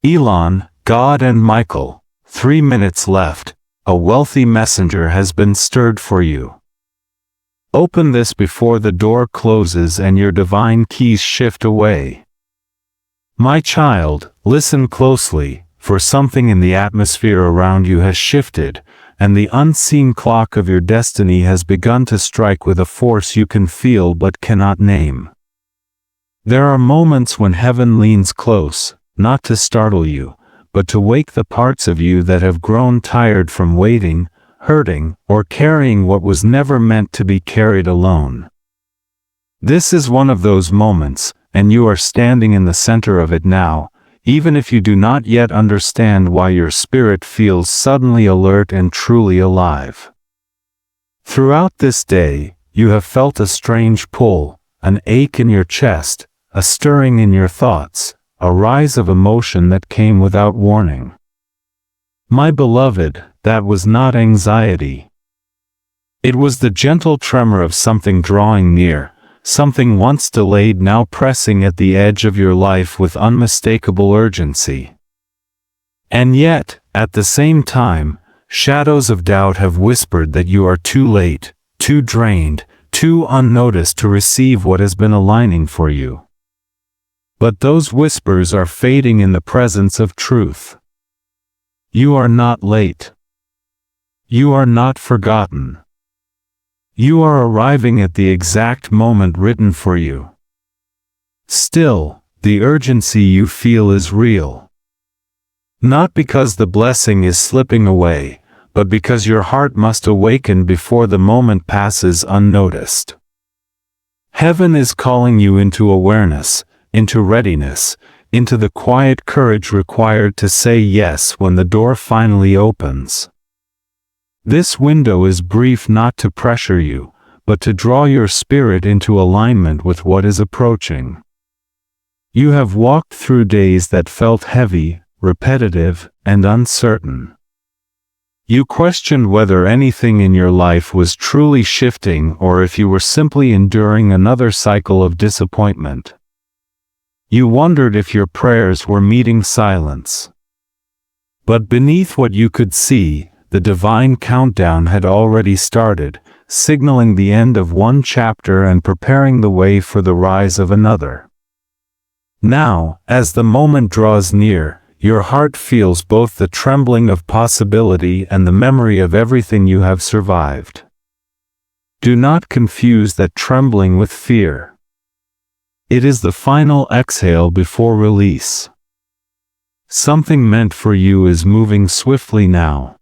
Elon, God and Michael, 3 minutes left. A wealthy messenger has been stirred for you. Open this before the door closes and your divine keys shift away. My child, listen closely, for something in the atmosphere around you has shifted, and the unseen clock of your destiny has begun to strike with a force you can feel but cannot name. There are moments when heaven leans close, not to startle you, but to wake the parts of you that have grown tired from waiting, hurting, or carrying what was never meant to be carried alone. This is one of those moments, and you are standing in the center of it now, even if you do not yet understand why your spirit feels suddenly alert and truly alive. Throughout this day, you have felt a strange pull, an ache in your chest, a stirring in your thoughts, a rise of emotion that came without warning. My beloved, that was not anxiety. It was the gentle tremor of something drawing near, something once delayed now pressing at the edge of your life with unmistakable urgency. And yet, at the same time, shadows of doubt have whispered that you are too late, too drained, too unnoticed to receive what has been aligning for you. But those whispers are fading in the presence of truth. You are not late. You are not forgotten. You are arriving at the exact moment written for you. Still, the urgency you feel is real. Not because the blessing is slipping away, but because your heart must awaken before the moment passes unnoticed. Heaven is calling you into awareness, into readiness, into the quiet courage required to say yes when the door finally opens. This window is brief not to pressure you, but to draw your spirit into alignment with what is approaching. You have walked through days that felt heavy, repetitive, and uncertain. You questioned whether anything in your life was truly shifting or if you were simply enduring another cycle of disappointment. You wondered if your prayers were meeting silence. But beneath what you could see, the divine countdown had already started, signaling the end of one chapter and preparing the way for the rise of another. Now, as the moment draws near, your heart feels both the trembling of possibility and the memory of everything you have survived. Do not confuse that trembling with fear. It is the final exhale before release. Something meant for you is moving swiftly now.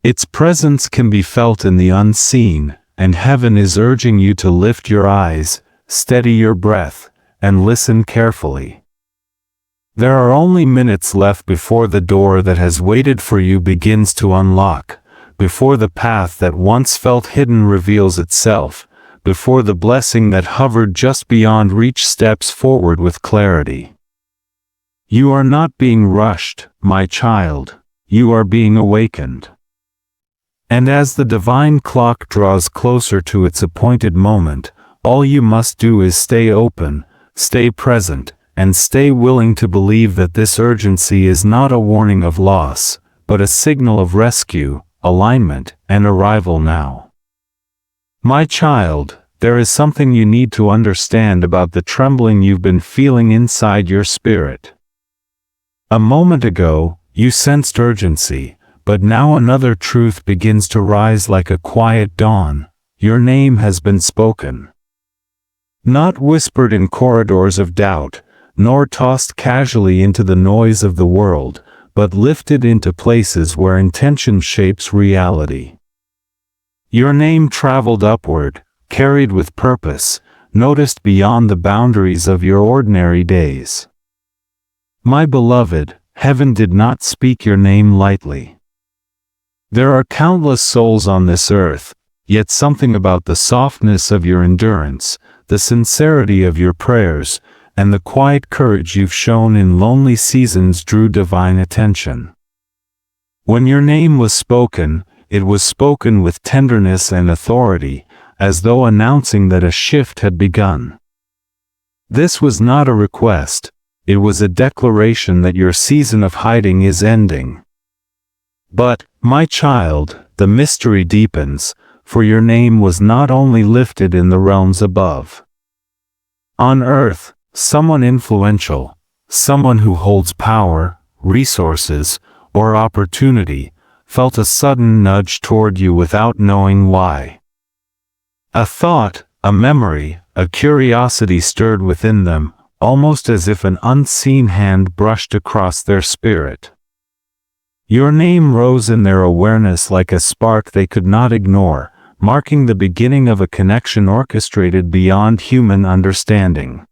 Its presence can be felt in the unseen, and heaven is urging you to lift your eyes, steady your breath, and listen carefully. There are only minutes left before the door that has waited for you begins to unlock, before the path that once felt hidden reveals itself, before the blessing that hovered just beyond reach steps forward with clarity. You are not being rushed, my child, you are being awakened. And as the divine clock draws closer to its appointed moment, all you must do is stay open, stay present, and stay willing to believe that this urgency is not a warning of loss, but a signal of rescue, alignment, and arrival now. My child, there is something you need to understand about the trembling you've been feeling inside your spirit. A moment ago, you sensed urgency, but now another truth begins to rise like a quiet dawn. Your name has been spoken. Not whispered in corridors of doubt, nor tossed casually into the noise of the world, but lifted into places where intention shapes reality. Your name traveled upward, carried with purpose, noticed beyond the boundaries of your ordinary days. My beloved, heaven did not speak your name lightly. There are countless souls on this earth, yet something about the softness of your endurance, the sincerity of your prayers, and the quiet courage you've shown in lonely seasons drew divine attention. When your name was spoken, it was spoken with tenderness and authority, as though announcing that a shift had begun. This was not a request, it was a declaration that your season of hiding is ending. But, my child, the mystery deepens, for your name was not only lifted in the realms above. On earth, someone influential, someone who holds power, resources, or opportunity, felt a sudden nudge toward you without knowing why. A thought, a memory, a curiosity stirred within them, almost as if an unseen hand brushed across their spirit. Your name rose in their awareness like a spark they could not ignore, marking the beginning of a connection orchestrated beyond human understanding.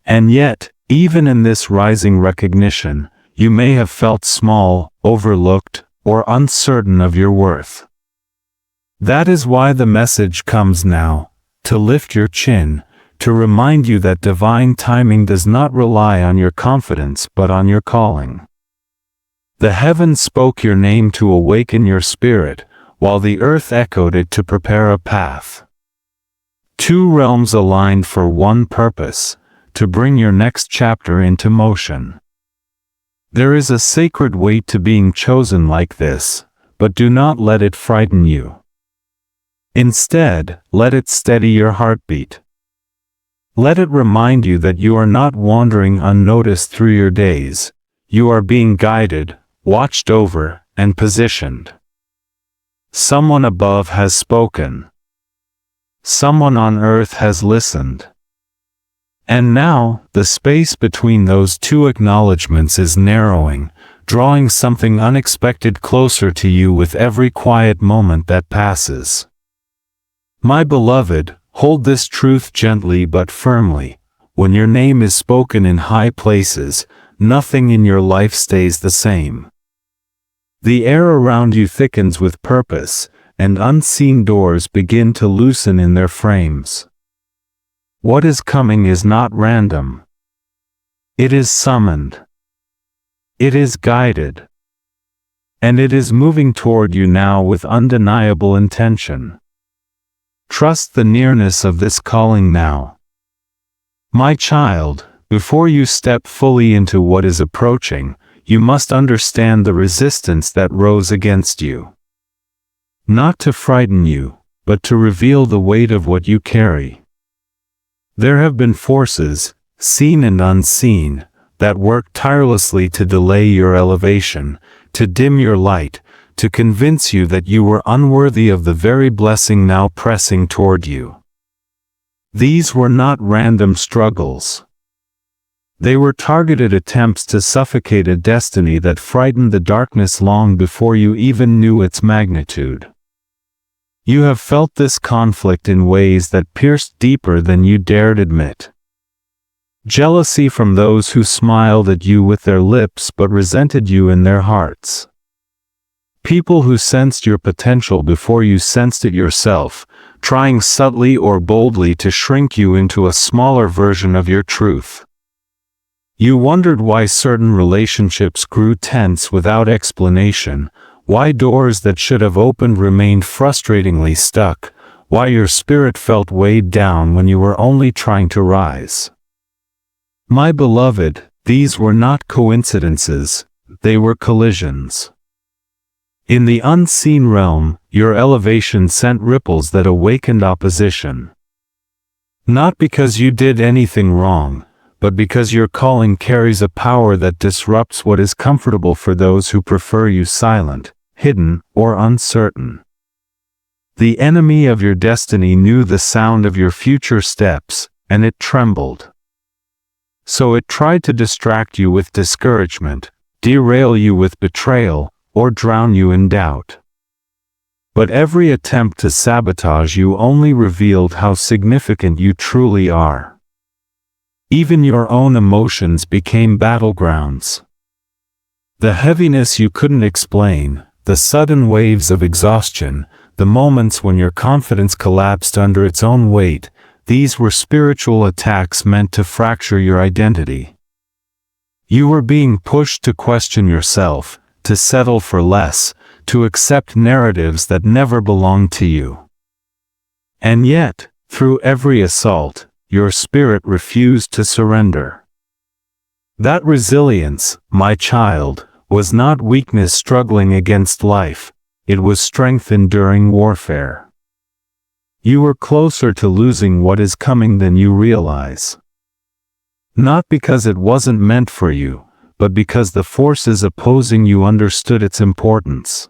And yet, even in this rising recognition, you may have felt small, overlooked, or uncertain of your worth. That is why the message comes now, to lift your chin, to remind you that divine timing does not rely on your confidence but on your calling. The heavens spoke your name to awaken your spirit, while the earth echoed it to prepare a path. Two realms aligned for one purpose, to bring your next chapter into motion. There is a sacred weight to being chosen like this, but do not let it frighten you. Instead, let it steady your heartbeat. Let it remind you that you are not wandering unnoticed through your days. You are being guided, watched over, and positioned. Someone above has spoken. Someone on earth has listened. And now, the space between those two acknowledgments is narrowing, drawing something unexpected closer to you with every quiet moment that passes. My beloved, hold this truth gently but firmly. When your name is spoken in high places, nothing in your life stays the same. The air around you thickens with purpose, and unseen doors begin to loosen in their frames. What is coming is not random. It is summoned. It is guided. And it is moving toward you now with undeniable intention. Trust the nearness of this calling now. My child, before you step fully into what is approaching, you must understand the resistance that rose against you. Not to frighten you, but to reveal the weight of what you carry. There have been forces, seen and unseen, that work tirelessly to delay your elevation, to dim your light, to convince you that you were unworthy of the very blessing now pressing toward you. These were not random struggles. They were targeted attempts to suffocate a destiny that frightened the darkness long before you even knew its magnitude. You have felt this conflict in ways that pierced deeper than you dared admit. Jealousy from those who smiled at you with their lips but resented you in their hearts. People who sensed your potential before you sensed it yourself, trying subtly or boldly to shrink you into a smaller version of your truth. You wondered why certain relationships grew tense without explanation, why doors that should have opened remained frustratingly stuck, why your spirit felt weighed down when you were only trying to rise. My beloved, these were not coincidences, they were collisions. In the unseen realm, your elevation sent ripples that awakened opposition. Not because you did anything wrong, but because your calling carries a power that disrupts what is comfortable for those who prefer you silent, hidden, or uncertain. The enemy of your destiny knew the sound of your future steps, and it trembled. So it tried to distract you with discouragement, derail you with betrayal, or drown you in doubt. But every attempt to sabotage you only revealed how significant you truly are. Even your own emotions became battlegrounds. The heaviness you couldn't explain, the sudden waves of exhaustion, the moments when your confidence collapsed under its own weight, these were spiritual attacks meant to fracture your identity. You were being pushed to question yourself, to settle for less, to accept narratives that never belonged to you. And yet, through every assault, your spirit refused to surrender. That resilience, my child, was not weakness struggling against life, it was strength enduring warfare. You were closer to losing what is coming than you realize. Not because it wasn't meant for you, but because the forces opposing you understood its importance.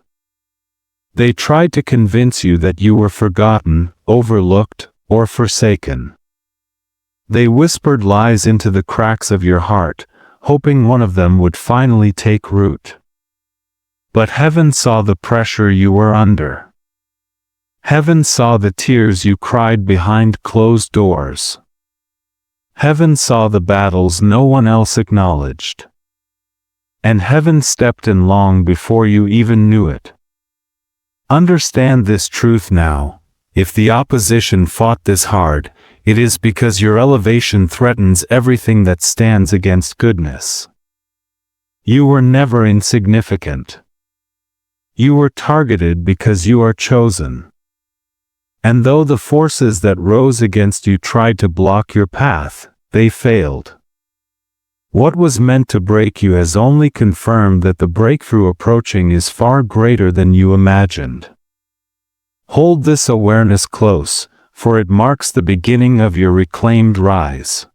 They tried to convince you that you were forgotten, overlooked, or forsaken. They whispered lies into the cracks of your heart, hoping one of them would finally take root. But heaven saw the pressure you were under. Heaven saw the tears you cried behind closed doors. Heaven saw the battles no one else acknowledged. And heaven stepped in long before you even knew it. Understand this truth now: if the opposition fought this hard, it is because your elevation threatens everything that stands against goodness. You were never insignificant. You were targeted because you are chosen. And though the forces that rose against you tried to block your path, they failed. What was meant to break you has only confirmed that the breakthrough approaching is far greater than you imagined. Hold this awareness close, for it marks the beginning of your reclaimed rise.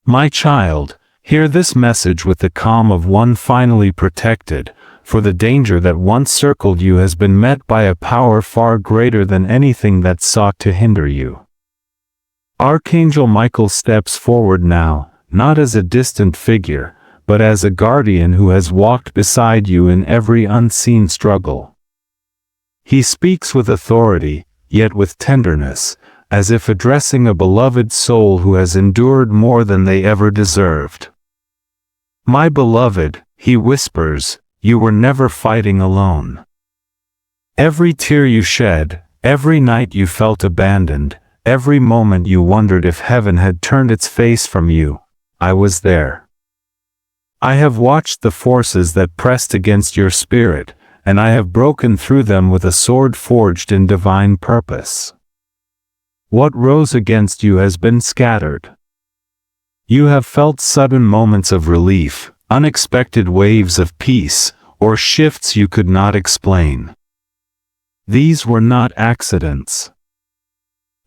My child, hear this message with the calm of one finally protected, for the danger that once circled you has been met by a power far greater than anything that sought to hinder you. Archangel Michael steps forward now, not as a distant figure, but as a guardian who has walked beside you in every unseen struggle. He speaks with authority, yet with tenderness, as if addressing a beloved soul who has endured more than they ever deserved. My beloved, he whispers, you were never fighting alone. Every tear you shed, every night you felt abandoned, every moment you wondered if heaven had turned its face from you, I was there. I have watched the forces that pressed against your spirit, and I have broken through them with a sword forged in divine purpose. What rose against you has been scattered. You have felt sudden moments of relief, unexpected waves of peace, or shifts you could not explain. These were not accidents.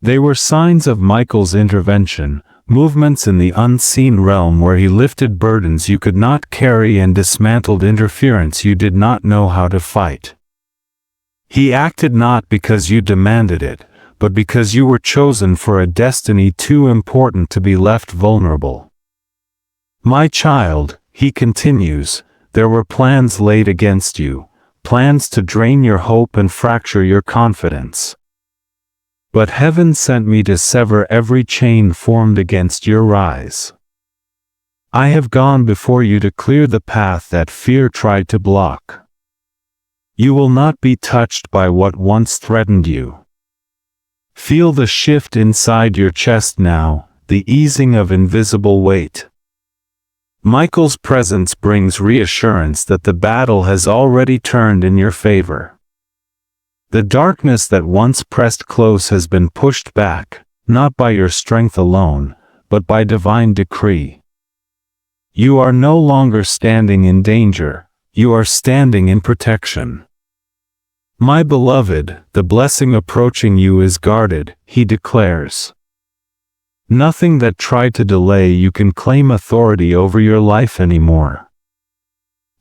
They were signs of Michael's intervention, movements in the unseen realm where he lifted burdens you could not carry and dismantled interference you did not know how to fight. He acted not because you demanded it, but because you were chosen for a destiny too important to be left vulnerable. My child, he continues, there were plans laid against you, plans to drain your hope and fracture your confidence. But heaven sent me to sever every chain formed against your rise. I have gone before you to clear the path that fear tried to block. You will not be touched by what once threatened you. Feel the shift inside your chest now, the easing of invisible weight. Michael's presence brings reassurance that the battle has already turned in your favor. The darkness that once pressed close has been pushed back, not by your strength alone, but by divine decree. You are no longer standing in danger, you are standing in protection. My beloved, the blessing approaching you is guarded, he declares. Nothing that tried to delay you can claim authority over your life anymore.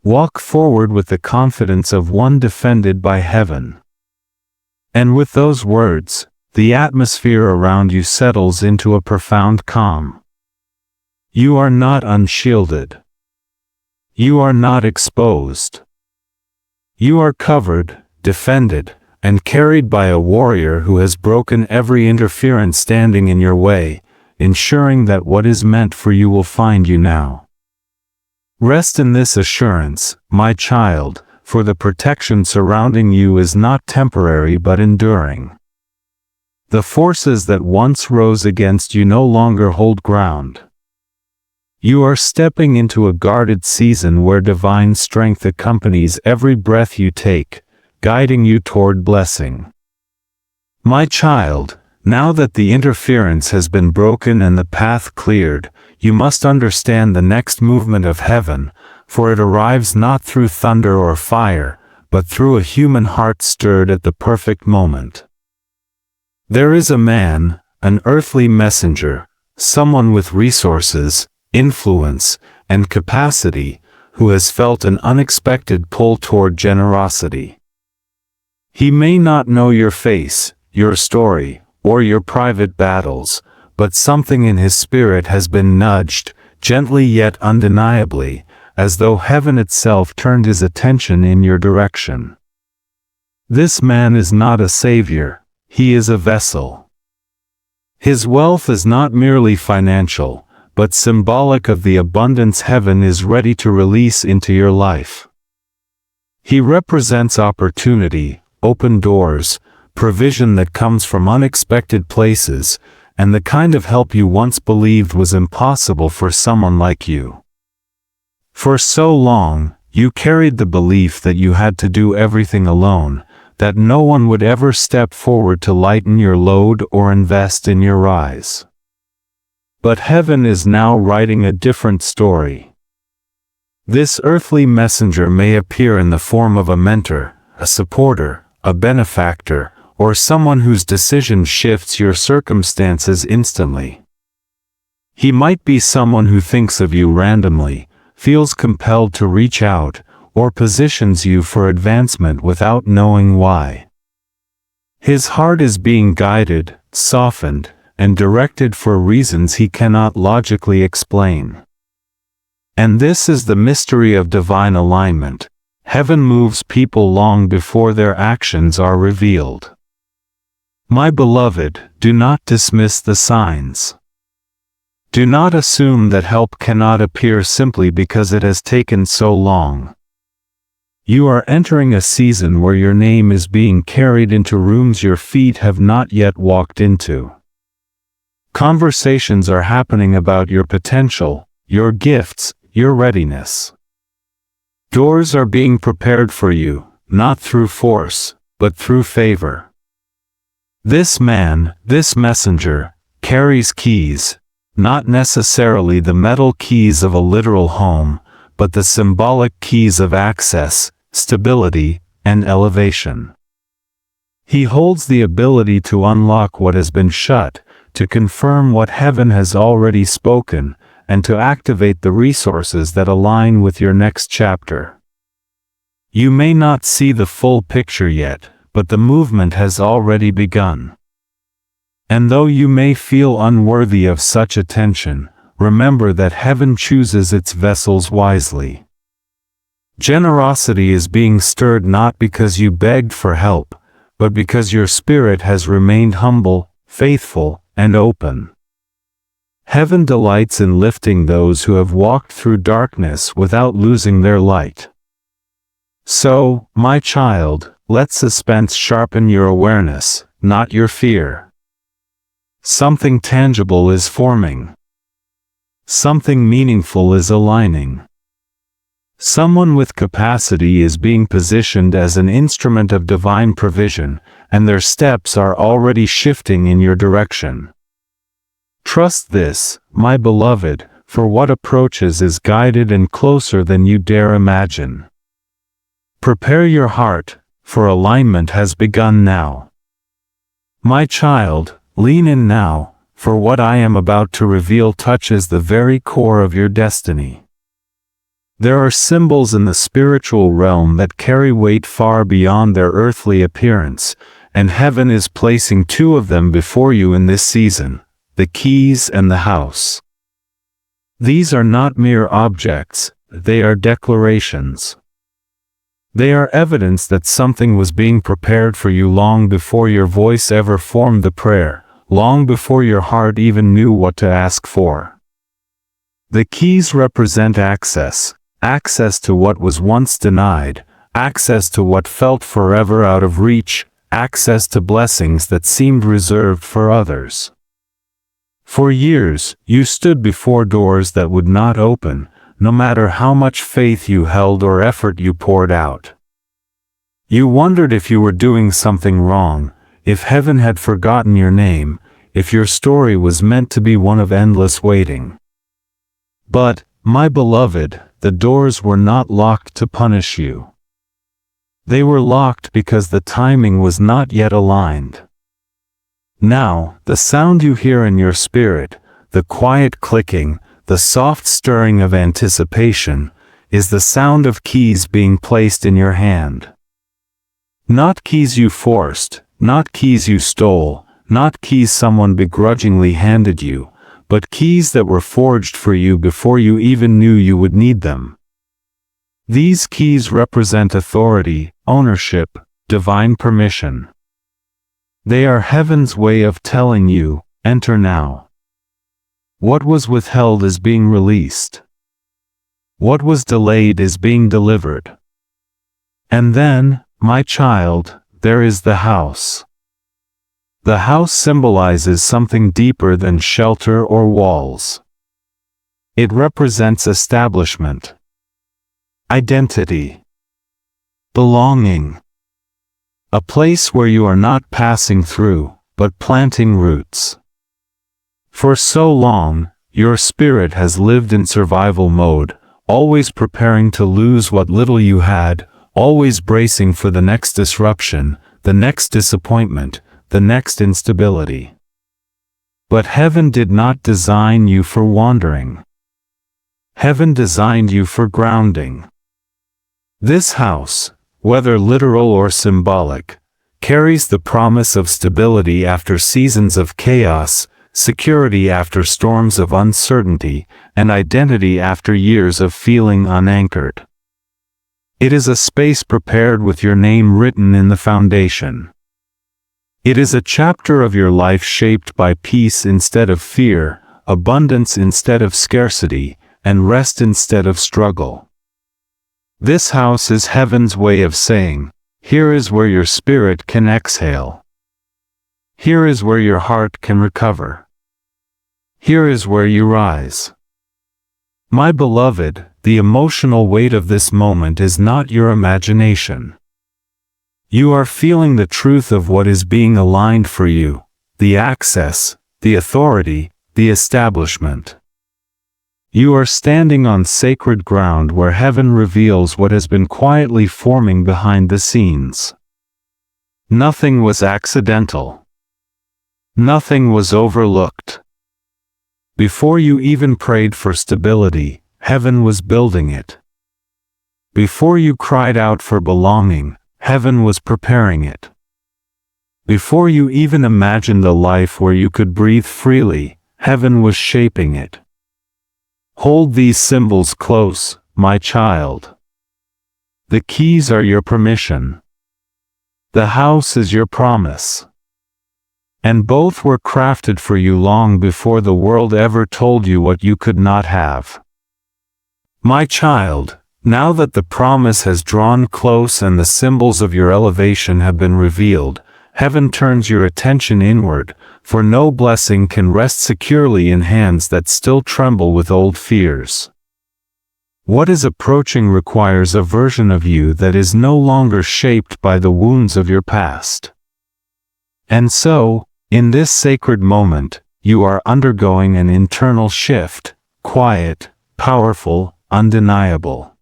Walk forward with the confidence of one defended by heaven. And with those words, the atmosphere around you settles into a profound calm. You are not unshielded. You are not exposed. You are covered, defended, and carried by a warrior who has broken every interference standing in your way, ensuring that what is meant for you will find you now. Rest in this assurance, my child, for the protection surrounding you is not temporary but enduring. The forces that once rose against you no longer hold ground. You are stepping into a guarded season where divine strength accompanies every breath you take, guiding you toward blessing. My child, Now that the interference has been broken and the path cleared, you must understand the next movement of heaven, for it arrives not through thunder or fire, but through a human heart stirred at the perfect moment. There is a man, an earthly messenger, someone with resources, influence, and capacity, who has felt an unexpected pull toward generosity. He may not know your face, your story, or your private battles, but something in his spirit has been nudged, gently yet undeniably, as though heaven itself turned his attention in your direction. This man is not a savior, he is a vessel. His wealth is not merely financial, but symbolic of the abundance heaven is ready to release into your life. He represents opportunity, open doors, provision that comes from unexpected places, and the kind of help you once believed was impossible for someone like you. For so long, you carried the belief that you had to do everything alone, that no one would ever step forward to lighten your load or invest in your rise. But heaven is now writing a different story. This earthly messenger may appear in the form of a mentor, a supporter, a benefactor, or someone whose decision shifts your circumstances instantly. He might be someone who thinks of you randomly, feels compelled to reach out, or positions you for advancement without knowing why. His heart is being guided, softened, and directed for reasons he cannot logically explain. And this is the mystery of divine alignment. Heaven moves people long before their actions are revealed. My beloved, do not dismiss the signs. Do not assume that help cannot appear simply because it has taken so long. You are entering a season where your name is being carried into rooms your feet have not yet walked into. Conversations are happening about your potential, your gifts, your readiness. Doors are being prepared for you, not through force, but through favor. This man, this messenger, carries keys, not necessarily the metal keys of a literal home, but the symbolic keys of access, stability, and elevation. He holds the ability to unlock what has been shut, to confirm what heaven has already spoken, and to activate the resources that align with your next chapter. You may not see the full picture yet, but the movement has already begun. And though you may feel unworthy of such attention, remember that heaven chooses its vessels wisely. Generosity is being stirred not because you begged for help, but because your spirit has remained humble, faithful, and open. Heaven delights in lifting those who have walked through darkness without losing their light. So, my child, let suspense sharpen your awareness, not your fear. Something tangible is forming. Something meaningful is aligning. Someone with capacity is being positioned as an instrument of divine provision, and their steps are already shifting in your direction. Trust this, my beloved, for what approaches is guided and closer than you dare imagine. Prepare your heart, for alignment has begun now. My child, lean in now, for what I am about to reveal touches the very core of your destiny. There are symbols in the spiritual realm that carry weight far beyond their earthly appearance, and heaven is placing two of them before you in this season, the keys and the house. These are not mere objects, they are declarations. They are evidence that something was being prepared for you long before your voice ever formed the prayer, long before your heart even knew what to ask for. The keys represent access, access to what was once denied, access to what felt forever out of reach, access to blessings that seemed reserved for others. For years, you stood before doors that would not open, no matter how much faith you held or effort you poured out. You wondered if you were doing something wrong, if heaven had forgotten your name, if your story was meant to be one of endless waiting. But, my beloved, the doors were not locked to punish you. They were locked because the timing was not yet aligned. Now, the sound you hear in your spirit, the quiet clicking, the soft stirring of anticipation, is the sound of keys being placed in your hand. Not keys you forced, not keys you stole, not keys someone begrudgingly handed you, but keys that were forged for you before you even knew you would need them. These keys represent authority, ownership, divine permission. They are heaven's way of telling you, enter now. What was withheld is being released. What was delayed is being delivered. And then, my child, there is the house. The house symbolizes something deeper than shelter or walls. It represents establishment, identity, belonging. A place where you are not passing through, but planting roots. For so long, your spirit has lived in survival mode, always preparing to lose what little you had, always bracing for the next disruption, the next disappointment, the next instability. But heaven did not design you for wandering. Heaven designed you for grounding. This house, whether literal or symbolic, carries the promise of stability after seasons of chaos, security after storms of uncertainty, and identity after years of feeling unanchored. It is a space prepared with your name written in the foundation. It is a chapter of your life shaped by peace instead of fear, abundance instead of scarcity, and rest instead of struggle. This house is heaven's way of saying, here is where your spirit can exhale. Here is where your heart can recover. Here is where you rise. My beloved, the emotional weight of this moment is not your imagination. You are feeling the truth of what is being aligned for you, the access, the authority, the establishment. You are standing on sacred ground where heaven reveals what has been quietly forming behind the scenes. Nothing was accidental. Nothing was overlooked. Before you even prayed for stability, heaven was building it. Before you cried out for belonging, heaven was preparing it. Before you even imagined a life where you could breathe freely, heaven was shaping it. Hold these symbols close, my child. The keys are your permission. The house is your promise. And both were crafted for you long before the world ever told you what you could not have. My child, now that the promise has drawn close and the symbols of your elevation have been revealed, heaven turns your attention inward, for no blessing can rest securely in hands that still tremble with old fears. What is approaching requires a version of you that is no longer shaped by the wounds of your past. And so, in this sacred moment, you are undergoing an internal shift, quiet, powerful, undeniable.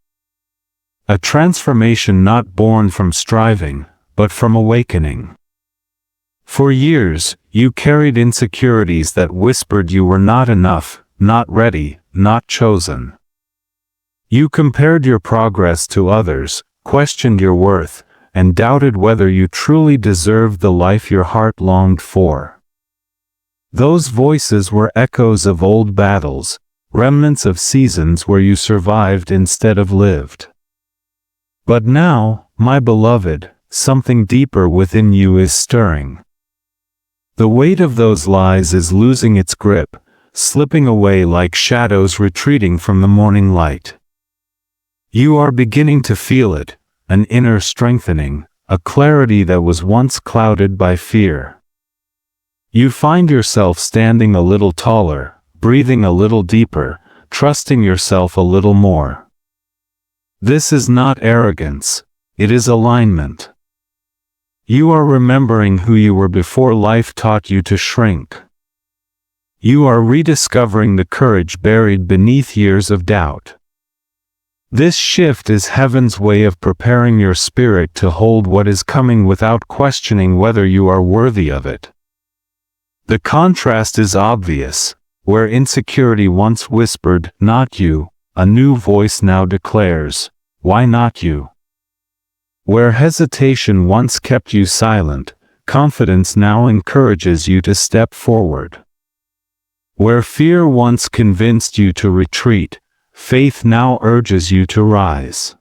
A transformation not born from striving, but from awakening. For years, you carried insecurities that whispered you were not enough, not ready, not chosen. You compared your progress to others, questioned your worth, and doubted whether you truly deserved the life your heart longed for. Those voices were echoes of old battles, remnants of seasons where you survived instead of lived. But now, my beloved, something deeper within you is stirring. The weight of those lies is losing its grip, slipping away like shadows retreating from the morning light. You are beginning to feel it, an inner strengthening, a clarity that was once clouded by fear. You find yourself standing a little taller, breathing a little deeper, trusting yourself a little more. This is not arrogance, it is alignment. You are remembering who you were before life taught you to shrink. You are rediscovering the courage buried beneath years of doubt. This shift is heaven's way of preparing your spirit to hold what is coming without questioning whether you are worthy of it. The contrast is obvious. Where insecurity once whispered, "Not you," a new voice now declares, "Why not you?" Where hesitation once kept you silent, confidence now encourages you to step forward. Where fear once convinced you to retreat, faith now urges you to rise.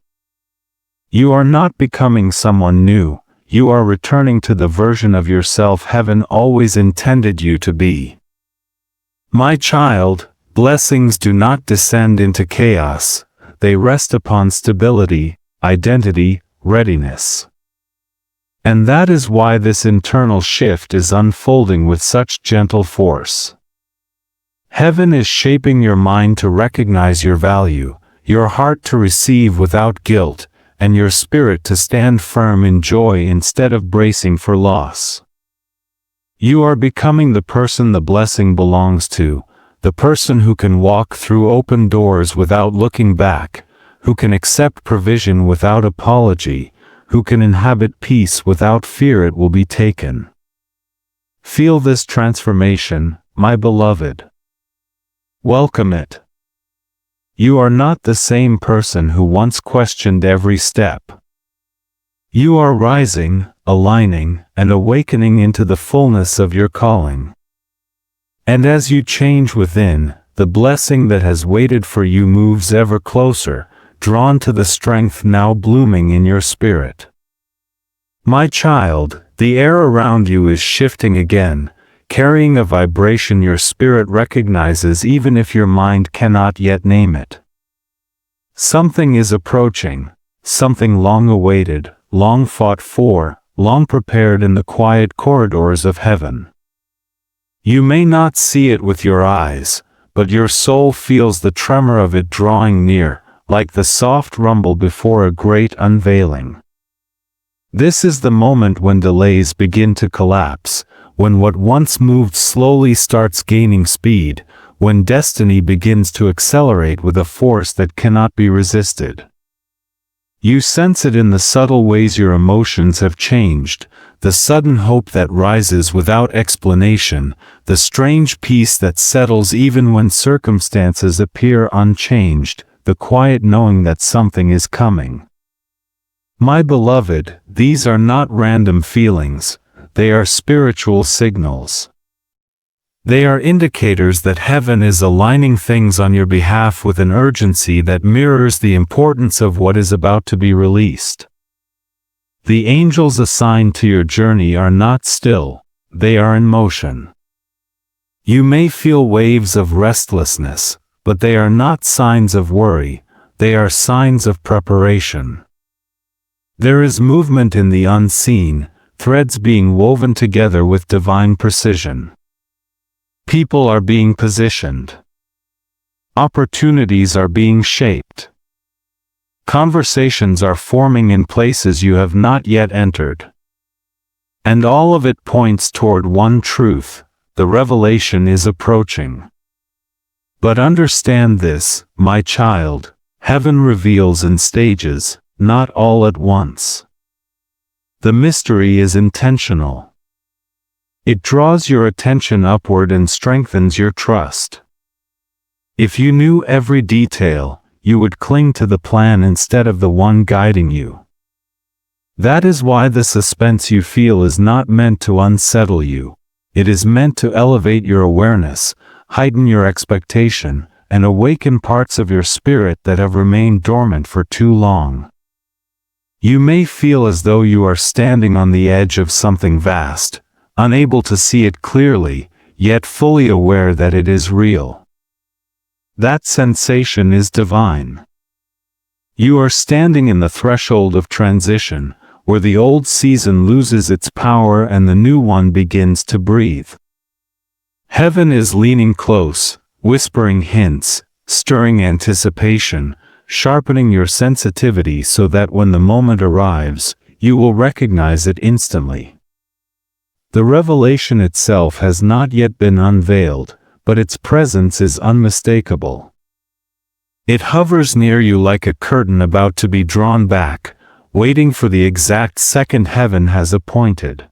You are not becoming someone new, you are returning to the version of yourself heaven always intended you to be. My child, blessings do not descend into chaos, they rest upon stability, identity, readiness. And that is why this internal shift is unfolding with such gentle force. Heaven is shaping your mind to recognize your value, your heart to receive without guilt, and your spirit to stand firm in joy instead of bracing for loss. You are becoming the person the blessing belongs to, the person who can walk through open doors without looking back, who can accept provision without apology, who can inhabit peace without fear it will be taken. Feel this transformation, my beloved. Welcome it. You are not the same person who once questioned every step. You are rising, aligning, and awakening into the fullness of your calling. And as you change within, the blessing that has waited for you moves ever closer, drawn to the strength now blooming in your spirit. My child, the air around you is shifting again, carrying a vibration your spirit recognizes even if your mind cannot yet name it. Something is approaching, something long awaited, long fought for, long prepared in the quiet corridors of heaven. You may not see it with your eyes, but your soul feels the tremor of it drawing near, like the soft rumble before a great unveiling. This is the moment when delays begin to collapse, when what once moved slowly starts gaining speed, when destiny begins to accelerate with a force that cannot be resisted. You sense it in the subtle ways your emotions have changed, the sudden hope that rises without explanation, the strange peace that settles even when circumstances appear unchanged, the quiet knowing that something is coming. My beloved, these are not random feelings, they are spiritual signals. They are indicators that heaven is aligning things on your behalf with an urgency that mirrors the importance of what is about to be released. The angels assigned to your journey are not still, they are in motion. You may feel waves of restlessness, but they are not signs of worry, they are signs of preparation. There is movement in the unseen, threads being woven together with divine precision. People are being positioned. Opportunities are being shaped. Conversations are forming in places you have not yet entered. And all of it points toward one truth: the revelation is approaching. But understand this, my child, heaven reveals in stages, not all at once. The mystery is intentional. It draws your attention upward and strengthens your trust. If you knew every detail, you would cling to the plan instead of the one guiding you. That is why the suspense you feel is not meant to unsettle you. It is meant to elevate your awareness, heighten your expectation, and awaken parts of your spirit that have remained dormant for too long. You may feel as though you are standing on the edge of something vast, unable to see it clearly, yet fully aware that it is real. That sensation is divine. You are standing in the threshold of transition, where the old season loses its power and the new one begins to breathe. Heaven is leaning close, whispering hints, stirring anticipation, sharpening your sensitivity so that when the moment arrives, you will recognize it instantly. The revelation itself has not yet been unveiled, but its presence is unmistakable. It hovers near you like a curtain about to be drawn back, waiting for the exact second heaven has appointed.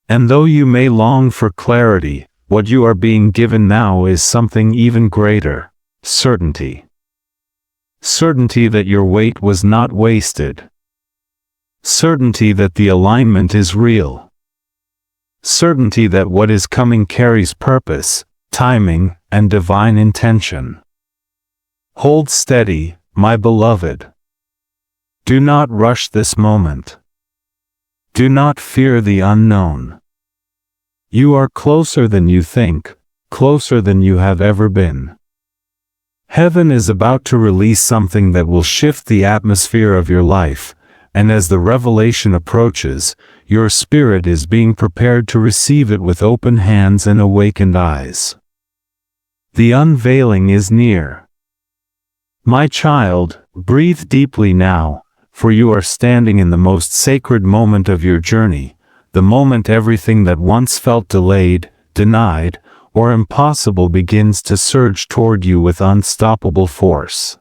And though you may long for clarity, what you are being given now is something even greater: certainty. Certainty that your wait was not wasted. Certainty that the alignment is real. Certainty that what is coming carries purpose, timing, and divine intention. Hold steady, my beloved. Do not rush this moment. Do not fear the unknown. You are closer than you think, closer than you have ever been. Heaven is about to release something that will shift the atmosphere of your life, and as the revelation approaches, your spirit is being prepared to receive it with open hands and awakened eyes. The unveiling is near. My child, breathe deeply now, for you are standing in the most sacred moment of your journey, the moment everything that once felt delayed, denied, or impossible begins to surge toward you with unstoppable force.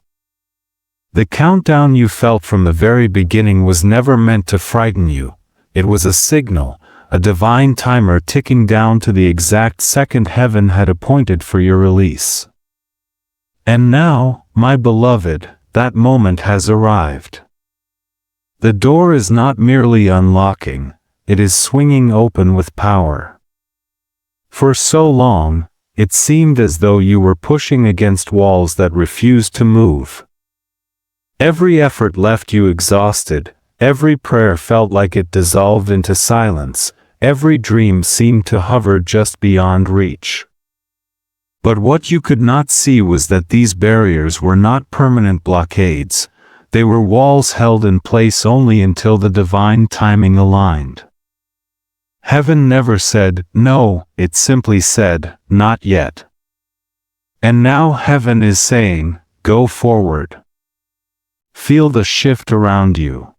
The countdown you felt from the very beginning was never meant to frighten you. It was a signal, a divine timer ticking down to the exact second heaven had appointed for your release. And now, my beloved, that moment has arrived. The door is not merely unlocking, it is swinging open with power. For so long, it seemed as though you were pushing against walls that refused to move. Every effort left you exhausted, every prayer felt like it dissolved into silence, every dream seemed to hover just beyond reach. But what you could not see was that these barriers were not permanent blockades, they were walls held in place only until the divine timing aligned. Heaven never said, "No," it simply said, "Not yet." And now heaven is saying, "Go forward." Feel the shift around you.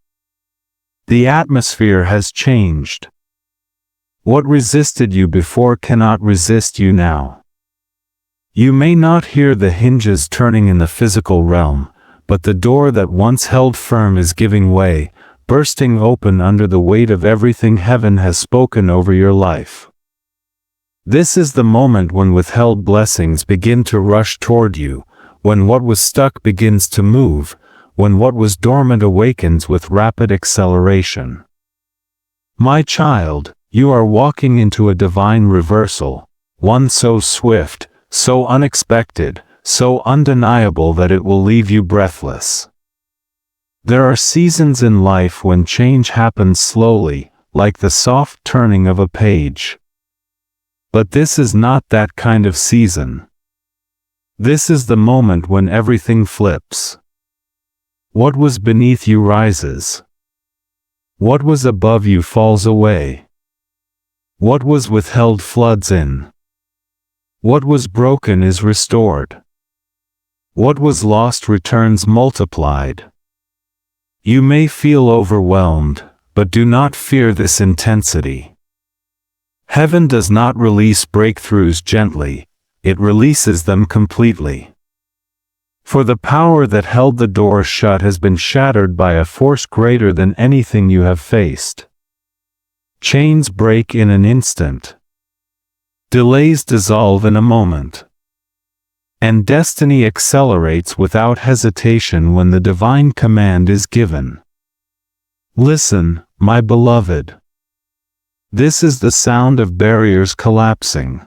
The atmosphere has changed. What resisted you before cannot resist you now. You may not hear the hinges turning in the physical realm, but the door that once held firm is giving way, bursting open under the weight of everything heaven has spoken over your life. This is the moment when withheld blessings begin to rush toward you, when what was stuck begins to move, when what was dormant awakens with rapid acceleration. My child, you are walking into a divine reversal, one so swift, so unexpected, so undeniable that it will leave you breathless. There are seasons in life when change happens slowly, like the soft turning of a page. But this is not that kind of season. This is the moment when everything flips. What was beneath you rises. What was above you falls away. What was withheld floods in. What was broken is restored. What was lost returns multiplied. You may feel overwhelmed, but do not fear this intensity. Heaven does not release breakthroughs gently, it releases them completely. For the power that held the door shut has been shattered by a force greater than anything you have faced. Chains break in an instant. Delays dissolve in a moment. And destiny accelerates without hesitation when the divine command is given. Listen, my beloved. This is the sound of barriers collapsing.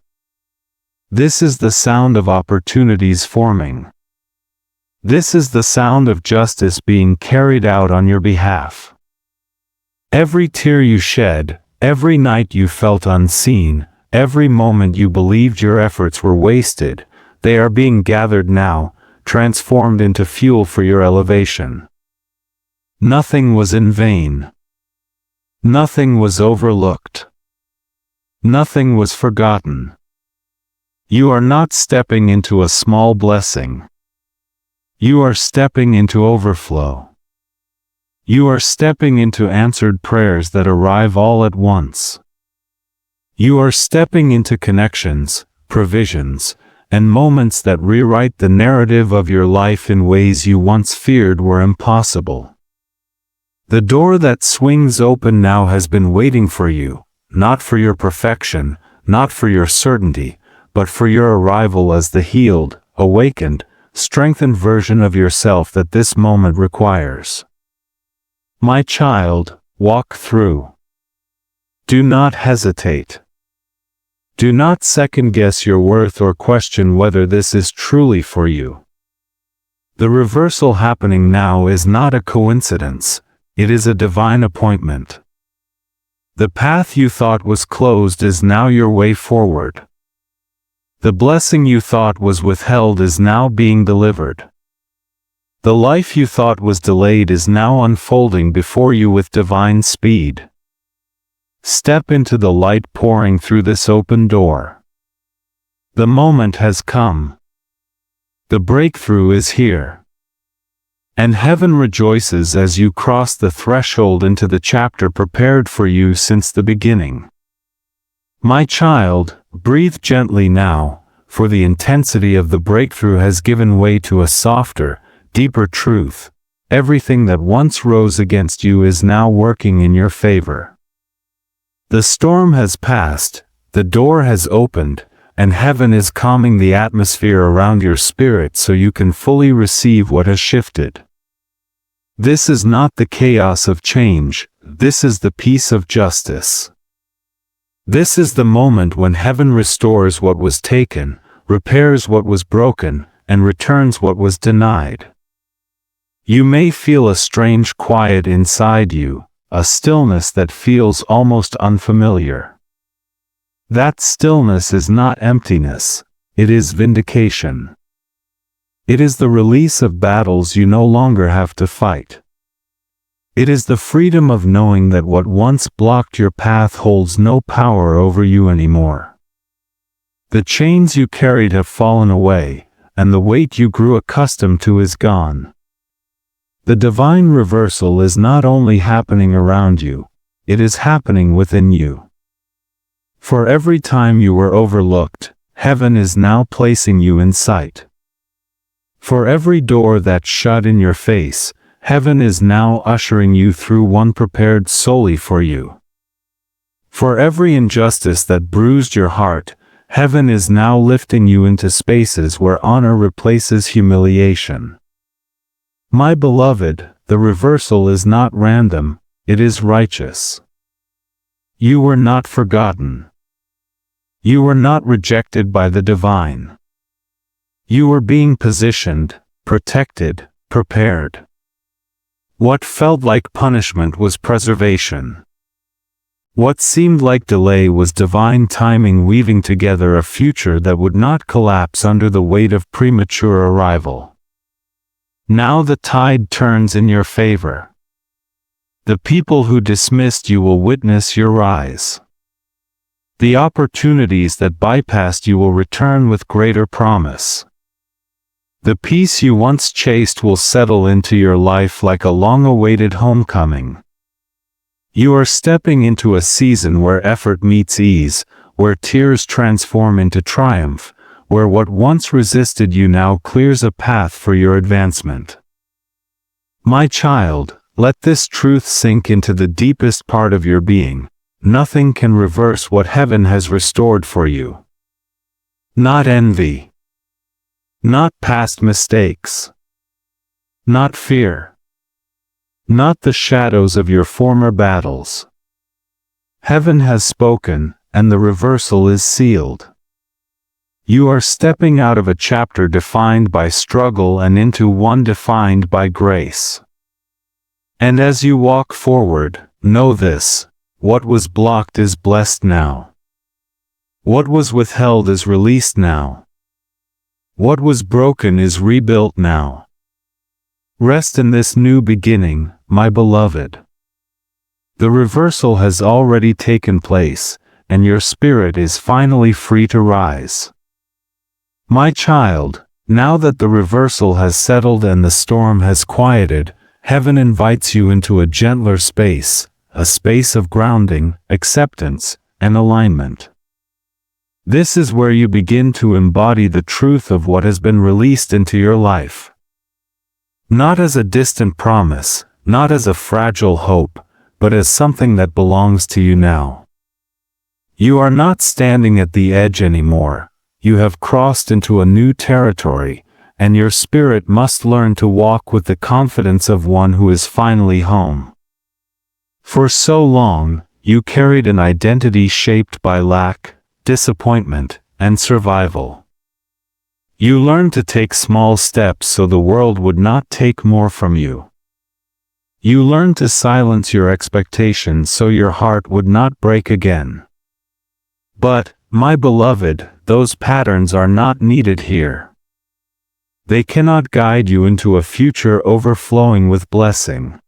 This is the sound of opportunities forming. This is the sound of justice being carried out on your behalf. Every tear you shed, every night you felt unseen, every moment you believed your efforts were wasted, they are being gathered now, transformed into fuel for your elevation. Nothing was in vain. Nothing was overlooked. Nothing was forgotten. You are not stepping into a small blessing. You are stepping into overflow. You are stepping into answered prayers that arrive all at once. You are stepping into connections, provisions, and moments that rewrite the narrative of your life in ways you once feared were impossible. The door that swings open now has been waiting for you, not for your perfection, not for your certainty, but for your arrival as the healed, awakened, strengthened version of yourself that this moment requires. My child, walk through. Do not hesitate. Do not second-guess your worth or question whether this is truly for you. The reversal happening now is not a coincidence, it is a divine appointment. The path you thought was closed is now your way forward. The blessing you thought was withheld is now being delivered. The life you thought was delayed is now unfolding before you with divine speed. Step into the light pouring through this open door. The moment has come. The breakthrough is here. And heaven rejoices as you cross the threshold into the chapter prepared for you since the beginning. My child, breathe gently now, for the intensity of the breakthrough has given way to a softer, deeper truth. Everything that once rose against you is now working in your favor. The storm has passed, the door has opened, and heaven is calming the atmosphere around your spirit so you can fully receive what has shifted. This is not the chaos of change, this is the peace of justice. This is the moment when heaven restores what was taken, repairs what was broken, and returns what was denied. You may feel a strange quiet inside you, a stillness that feels almost unfamiliar. That stillness is not emptiness, it is vindication. It is the release of battles you no longer have to fight. It is the freedom of knowing that what once blocked your path holds no power over you anymore. The chains you carried have fallen away, and the weight you grew accustomed to is gone. The divine reversal is not only happening around you, it is happening within you. For every time you were overlooked, heaven is now placing you in sight. For every door that shut in your face, heaven is now ushering you through one prepared solely for you. For every injustice that bruised your heart, heaven is now lifting you into spaces where honor replaces humiliation. My beloved, the reversal is not random, it is righteous. You were not forgotten. You were not rejected by the divine. You were being positioned, protected, prepared. What felt like punishment was preservation. What seemed like delay was divine timing weaving together a future that would not collapse under the weight of premature arrival. Now the tide turns in your favor. The people who dismissed you will witness your rise. The opportunities that bypassed you will return with greater promise. The peace you once chased will settle into your life like a long-awaited homecoming. You are stepping into a season where effort meets ease, where tears transform into triumph, where what once resisted you now clears a path for your advancement. My child, let this truth sink into the deepest part of your being. Nothing can reverse what heaven has restored for you. Not envy. Not past mistakes. Not fear. Not the shadows of your former battles. Heaven has spoken, and the reversal is sealed. You are stepping out of a chapter defined by struggle and into one defined by grace. And as you walk forward, know this: what was blocked is blessed now. What was withheld is released now. What was broken is rebuilt now. Rest in this new beginning, my beloved. The reversal has already taken place, and your spirit is finally free to rise. My child, now that the reversal has settled and the storm has quieted, Heaven invites you into a gentler space, a space of grounding, acceptance, and alignment. This is where you begin to embody the truth of what has been released into your life. Not as a distant promise, not as a fragile hope, but as something that belongs to you now. You are not standing at the edge anymore. You have crossed into a new territory, and your spirit must learn to walk with the confidence of one who is finally home. For so long, you carried an identity shaped by lack, disappointment, and survival. You learned to take small steps so the world would not take more from you. You learned to silence your expectations so your heart would not break again. But, my beloved, those patterns are not needed here. They cannot guide you into a future overflowing with blessing.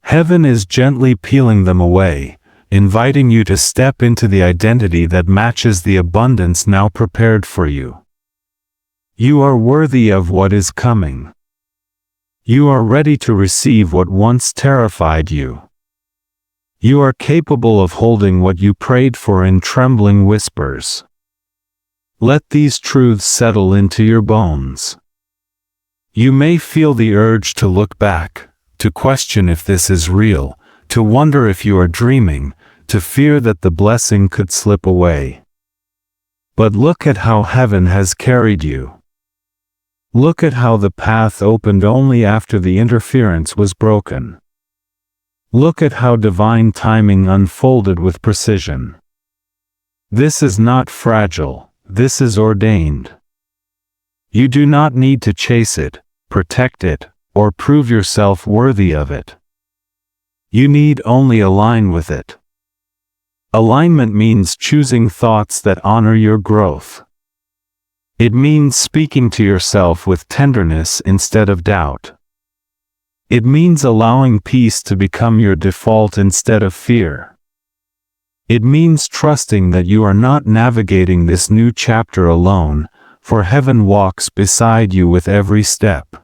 Heaven is gently peeling them away, inviting you to step into the identity that matches the abundance now prepared for you. You are worthy of what is coming. You are ready to receive what once terrified you. You are capable of holding what you prayed for in trembling whispers. Let these truths settle into your bones. You may feel the urge to look back, to question if this is real, to wonder if you are dreaming, to fear that the blessing could slip away. But look at how heaven has carried you. Look at how the path opened only after the interference was broken. Look at how divine timing unfolded with precision. This is not fragile, this is ordained. You do not need to chase it, protect it, or prove yourself worthy of it. You need only align with it. Alignment means choosing thoughts that honor your growth. It means speaking to yourself with tenderness instead of doubt. It means allowing peace to become your default instead of fear. It means trusting that you are not navigating this new chapter alone, for heaven walks beside you with every step.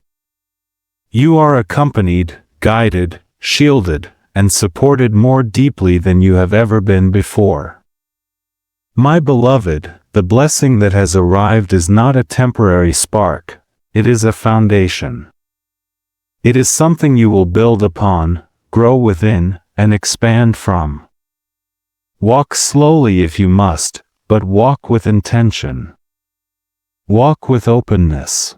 You are accompanied, guided, shielded, and supported more deeply than you have ever been before. My beloved, the blessing that has arrived is not a temporary spark, it is a foundation. It is something you will build upon, grow within, and expand from. Walk slowly if you must, but walk with intention. Walk with openness.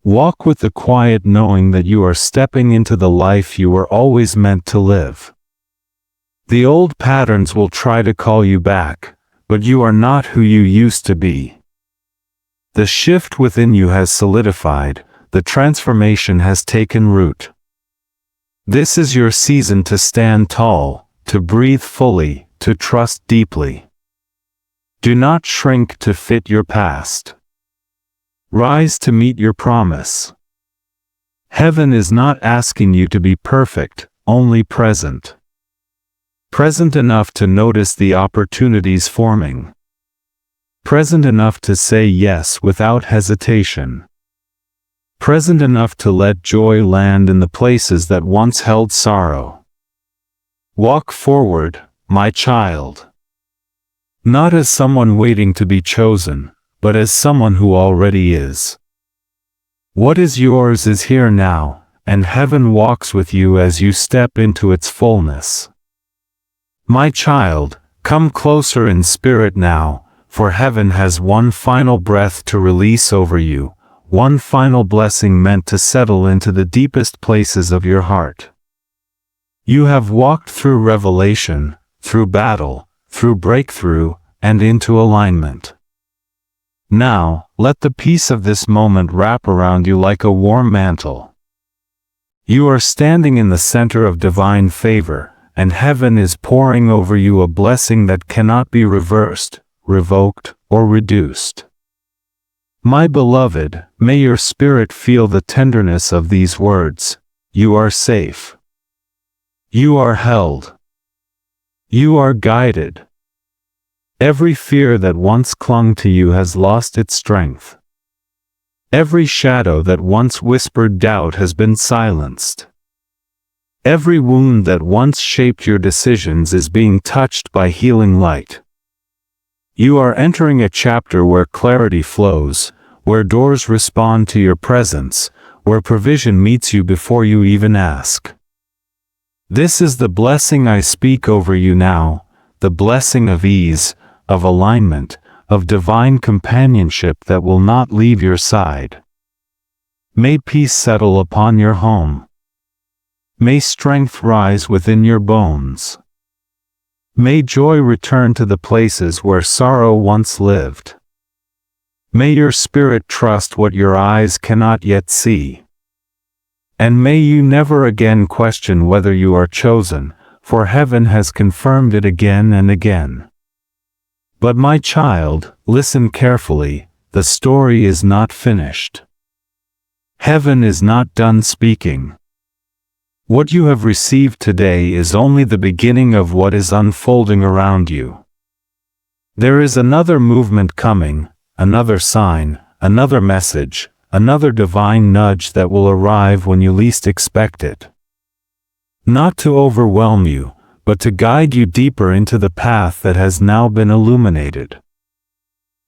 Walk with the quiet knowing that you are stepping into the life you were always meant to live. The old patterns will try to call you back, but you are not who you used to be. The shift within you has solidified, the transformation has taken root. This is your season to stand tall, to breathe fully, to trust deeply. Do not shrink to fit your past. Rise to meet your promise. Heaven is not asking you to be perfect, only present. Present enough to notice the opportunities forming. Present enough to say yes without hesitation. Present enough to let joy land in the places that once held sorrow. Walk forward, my child. Not as someone waiting to be chosen, but as someone who already is. What is yours is here now, and heaven walks with you as you step into its fullness. My child, come closer in spirit now, for heaven has one final breath to release over you, one final blessing meant to settle into the deepest places of your heart. You have walked through revelation, through battle, through breakthrough, and into alignment. Now, let the peace of this moment wrap around you like a warm mantle. You are standing in the center of divine favor, and heaven is pouring over you a blessing that cannot be reversed, revoked, or reduced. My beloved, may your spirit feel the tenderness of these words. You are safe. You are held. You are guided. Every fear that once clung to you has lost its strength. Every shadow that once whispered doubt has been silenced. Every wound that once shaped your decisions is being touched by healing light. You are entering a chapter where clarity flows, where doors respond to your presence, where provision meets you before you even ask. This is the blessing I speak over you now, the blessing of ease, of alignment, of divine companionship that will not leave your side. May peace settle upon your home. May strength rise within your bones. May joy return to the places where sorrow once lived. May your spirit trust what your eyes cannot yet see. And may you never again question whether you are chosen, for heaven has confirmed it again and again. But my child, listen carefully, the story is not finished. Heaven is not done speaking. What you have received today is only the beginning of what is unfolding around you. There is another movement coming, another sign, another message, another divine nudge that will arrive when you least expect it. Not to overwhelm you, but to guide you deeper into the path that has now been illuminated.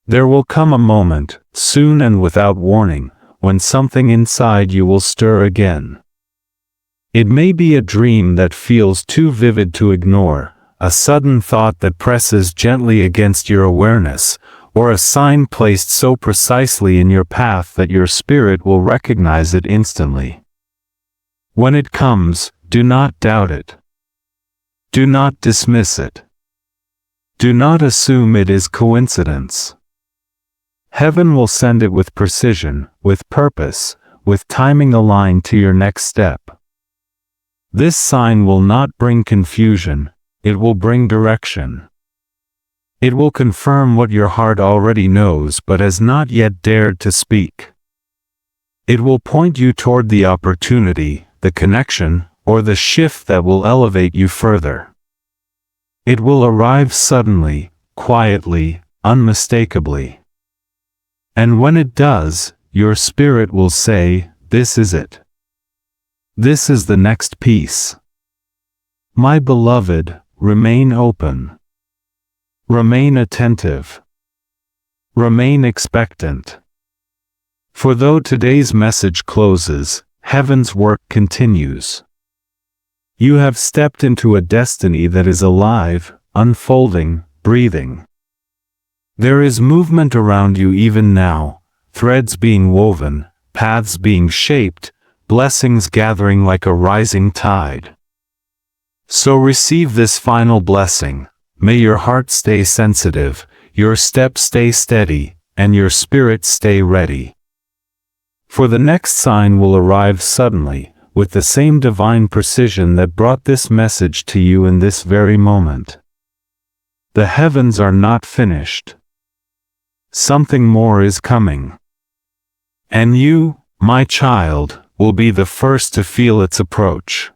There will come a moment, soon and without warning, when something inside you will stir again. It may be a dream that feels too vivid to ignore, a sudden thought that presses gently against your awareness, or a sign placed so precisely in your path that your spirit will recognize it instantly. When it comes, do not doubt it. Do not dismiss it. Do not assume it is coincidence. Heaven will send it with precision, with purpose, with timing aligned to your next step. This sign will not bring confusion, it will bring direction. It will confirm what your heart already knows but has not yet dared to speak. It will point you toward the opportunity, the connection, or the shift that will elevate you further. It will arrive suddenly, quietly, unmistakably. And when it does, your spirit will say, "This is it. This is the next piece." My beloved, remain open. Remain attentive. Remain expectant. For though today's message closes, heaven's work continues. You have stepped into a destiny that is alive, unfolding, breathing. There is movement around you even now, threads being woven, paths being shaped, blessings gathering like a rising tide. So receive this final blessing. May your heart stay sensitive, your steps stay steady, and your spirit stay ready. For the next sign will arrive suddenly, with the same divine precision that brought this message to you in this very moment. The heavens are not finished. Something more is coming. And you, my child, will be the first to feel its approach.